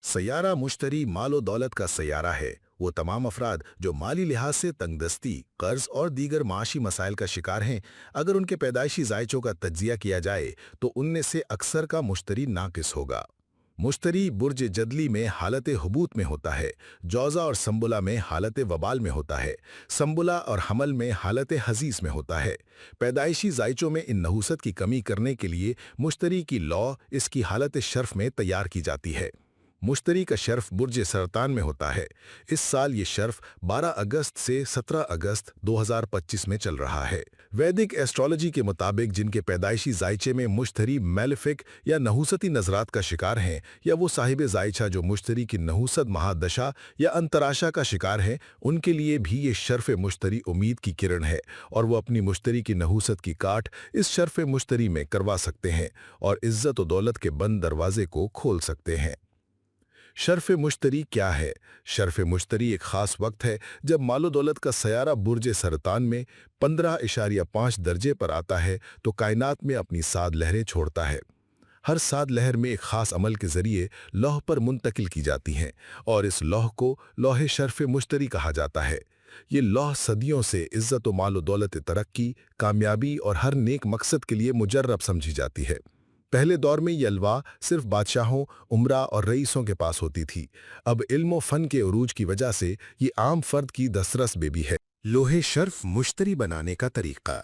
सैयारा मुश्तरी मालो दौलत का सैयारा है। वो तमाम अफराद जो माली लिहाज से तंगदस्ती, कर्ज और दीगर माशी मसाइल का शिकार हैं, अगर उनके पैदाइशी जायचों का तज्जिया किया जाए तो उनमें से अक्सर का मुश्तरी नाकिस होगा। मुश्तरी बुर्ज जदली में हालत हबूत में होता है, जौज़ा और संबुला में हालत वबाल में होता है, संबुला और हमल में हालत हजीज में होता है। पैदाइशी जायचों में इन नहूसत की कमी करने के लिए मुश्तरी की लौ इसकी हालत शर्फ में तैयार की जाती है। मुश्तरी का शर्फ बुर्ज सरतान में होता है। इस साल ये शर्फ 12 अगस्त से 17 अगस्त 2025 में चल रहा है। वैदिक एस्ट्रोलॉजी के मुताबिक जिनके पैदाइशी जायचे में मुश्तरी मेलेफिक या नहूसती नजरात का शिकार हैं, या वो साहिब जायचा जो मुश्तरी की नहूसत महादशा या अंतराशा का शिकार हैं, उनके लिए भी ये शर्फ मुश्तरी उम्मीद की किरण है और वो अपनी मुश्तरी की नहूसत की काट इस शर्फ मुश्तरी में करवा सकते हैं और इज्जत व दौलत के बंद दरवाजे को खोल सकते हैं। शर्फ मुश्तरी क्या है? शर्फ मुश्तरी एक ख़ास वक्त है जब मालो दौलत का सयारा बुर्ज सरतान में 15.5 दर्जे पर आता है तो कायनात में अपनी सात लहरें छोड़ता है। हर सात लहर में एक ख़ास अमल के ज़रिए लौह पर मुंतकिल की जाती हैं और इस लौह को लौह शर्फ मुश्तरी कहा जाता है। ये लौह सदियों से इज़्ज़त व मालो दौलत तरक्की, कामयाबी और हर नेक मकसद के लिए मुजर्रब समझी जाती है। पहले दौर में ये अलवा सिर्फ बादशाहों, उमरा और रईसों के पास होती थी। अब इल्म व फन के उरूज की वजह से ये आम फर्द की दस्तरस में भी है। लोहे शर्फ मुश्तरी बनाने का तरीका।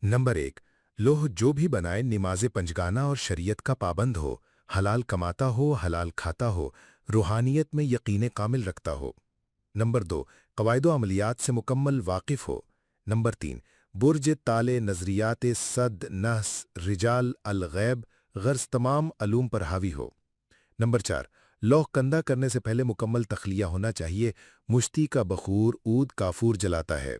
नंबर 1। लोह जो भी बनाए नमाज पंजगाना और शरीयत का पाबंद हो, हलाल कमाता हो, हलाल खाता हो, रूहानियत में यकीन कामिल रखता हो। नंबर 2। कवायदो अमलियात से मुकम्मल वाकिफ हो। नंबर 3। बुर्ज ताले नजरियात सद नहस रिजाल अल गैब गर्ज तमाम अलूम पर हावी हो। नंबर 4। लौह कंदा करने से पहले मुकम्मल तखलिया होना चाहिए। मुश्ती का बखूर ऊद काफूर जलाता है।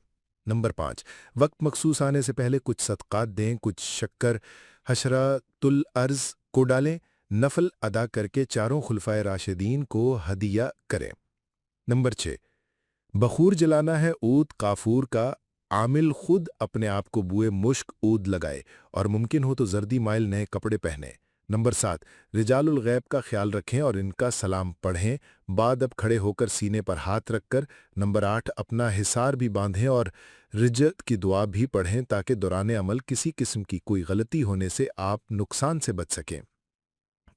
नंबर 5। वक्त मखसूस आने से पहले कुछ सदक़ात दें, कुछ शक्कर हशरातुल अर्ज को डालें, नफल अदा करके चारों खुलफाए राशिदीन को हदिया करें। नंबर 6। बखूर जलाना है ऊद काफूर का। आमिल खुद अपने आप को बुए मुश्क ऊद लगाए और मुमकिन हो तो जर्दी माइल नए कपड़े पहने। नंबर 7। रिजालुल गैब का ख्याल रखें और इनका सलाम पढ़ें, बाद अब खड़े होकर सीने पर हाथ रखकर। नंबर 8। अपना हिसार भी बांधें और रिजत की दुआ भी पढ़ें ताकि दौरान अमल किसी किस्म की कोई गलती होने से आप नुकसान से बच सकें।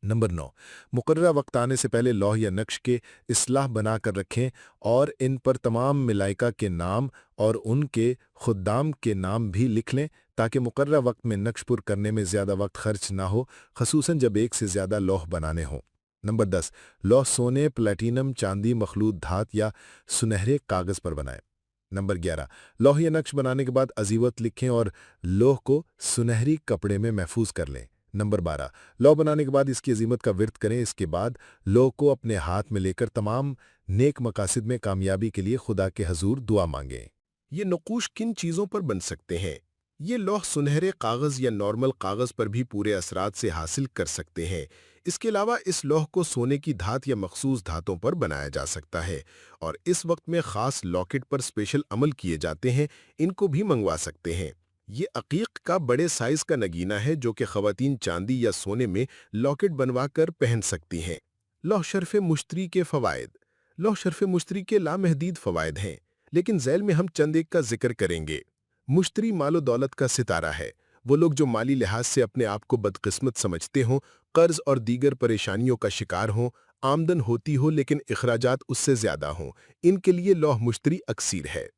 नंबर 9। मुकर्ररा वक्त आने से पहले लौह या नक्श के इस्लाह बना कर रखें और इन पर तमाम मलाइका के नाम और उनके खुद्दाम के नाम भी लिख लें ताकि मुकर्ररा वक्त में नक्शपुर करने में ज़्यादा वक्त खर्च ना हो, खसूसन जब एक से ज़्यादा लौह बनाने हों। नंबर 10। लौह सोने, प्लेटिनम, चांदी, मखलूत धात या सुनहरे कागज़ पर बनाएं। नंबर 11। लौह या नक्श बनाने के बाद अजीवत लिखें और लौह को सुनहरी कपड़े में महफूज कर लें। नंबर 12। लौ बनाने के बाद इसकी अजीमत का विर्द करें। इसके बाद लौ को अपने हाथ में लेकर तमाम नेक मकासद में कामयाबी के लिए खुदा के हजूर दुआ मांगें। ये नकूश किन चीज़ों पर बन सकते हैं? ये लौह सुनहरे कागज़ या नॉर्मल कागज़ पर भी पूरे असरात से हासिल कर सकते हैं। इसके अलावा इस लौह को सोने की धात या मखसूस धातों पर बनाया जा सकता है और इस वक्त में ख़ास लॉकेट पर स्पेशल अमल किए जाते हैं, इनको भी मंगवा सकते हैं। ये अकीक का बड़े साइज का नगीना है जो कि ख़वातीन चांदी या सोने में लॉकेट बनवा कर पहन सकती हैं। लौह शर्फ मुश्तरी के फ़वाइद। लौह शर्फ मुश्तरी के लामहदीद फ़वाइद हैं, लेकिन ज़ैल में हम चंद एक का जिक्र करेंगे। मुश्तरी मालो दौलत का सितारा है। वो लोग जो माली लिहाज से अपने आप को बदकिस्मत समझते हों, कर्ज और दीगर परेशानियों का शिकार हों, आमदन होती हो लेकिन अखराजात उससे ज़्यादा हों, इनके लिए लौह मुश्तरी अक्सीर है।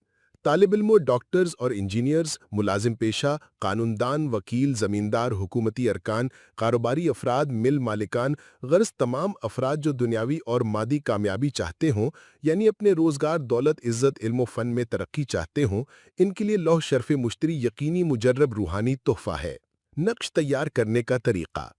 तालिब इल्मों, डॉक्टर्स और इंजीनियर्स, मुलाजिम पेशा, कानूनदान, वकील, ज़मींदार, हुकूमती अरकान, कारोबारी अफराद, मिल मालिकान, गर्ज तमाम अफराद जो दुनियावी और मादी कामयाबी चाहते हों, यानी अपने रोज़गार, दौलत, इज़्ज़त, इल्म फ़न में तरक्की चाहते हों, इनके लिए लौह शर्फ मुश्तरी यकीनी मुजर्रब रूहानी तोहफ़ा है। नक्श तैयार करने का तरीक़ा।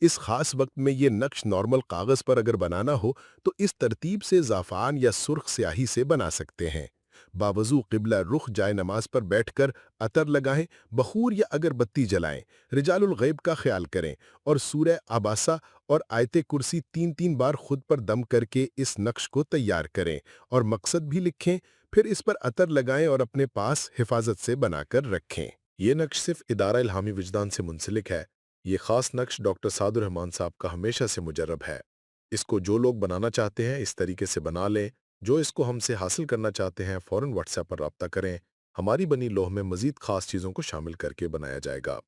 इस खास वक्त में ये नक्श नॉर्मल कागज़ पर अगर बनाना हो तो इस तरतीब से ज़ाफ़रान या सुर्ख स्याही से बना सकते हैं। बावजू क़िबला रुख जाए नमाज पर बैठकर अतर लगाएं, बखूर या अगरबत्ती जलाएं, रिजालुल गैब का ख्याल करें और सूरह आबासा और आयते कुर्सी 3-3 बार खुद पर दम करके इस नक्श को तैयार करें और मकसद भी लिखें। फिर इस पर अतर लगाएं और अपने पास हिफाजत से बनाकर रखें। ये नक्श सिर्फ इदारा इल्हामी विजदान से मुंसलिक है। ये खास नक्श डॉक्टर सादुर रहमान साहब का हमेशा से मुजर्रब है। इसको जो लोग बनाना चाहते हैं इस तरीके से बना लें। जो इसको हमसे हासिल करना चाहते हैं फ़ौरन व्हाट्सएप पर राब्ता करें। हमारी बनी लौह में मज़ीद ख़ास चीज़ों को शामिल करके बनाया जाएगा।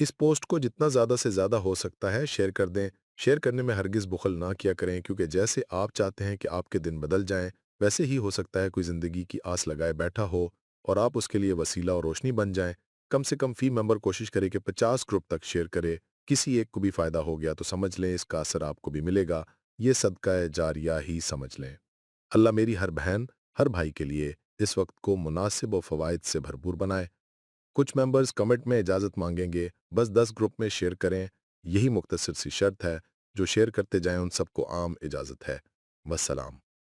इस पोस्ट को जितना ज़्यादा से ज़्यादा हो सकता है शेयर कर दें। शेयर करने में हरगिज़ बुखल ना किया करें, क्योंकि जैसे आप चाहते हैं कि आपके दिन बदल जाएँ, वैसे ही हो सकता है कोई ज़िंदगी की आस लगाए बैठा हो और आप उसके लिए वसीला और रोशनी बन जाएँ। कम से कम फ़ी मेंबर कोशिश करें कि 50 ग्रुप तक शेयर करे। किसी एक को भी फ़ायदा हो गया तो समझ लें इसका असर आपको भी मिलेगा। ये सदका जारिया ही समझ लें। अल्लाह मेरी हर बहन, हर भाई के लिए इस वक्त को मुनासिब और फ़वाइद से भरपूर बनाए। कुछ मेंबर्स कमेंट में इजाज़त मांगेंगे, बस 10 ग्रुप में शेयर करें। यही मुख्तसर सी शर्त है। जो शेयर करते जाएं उन सबको आम इजाज़त है। वस्सलाम।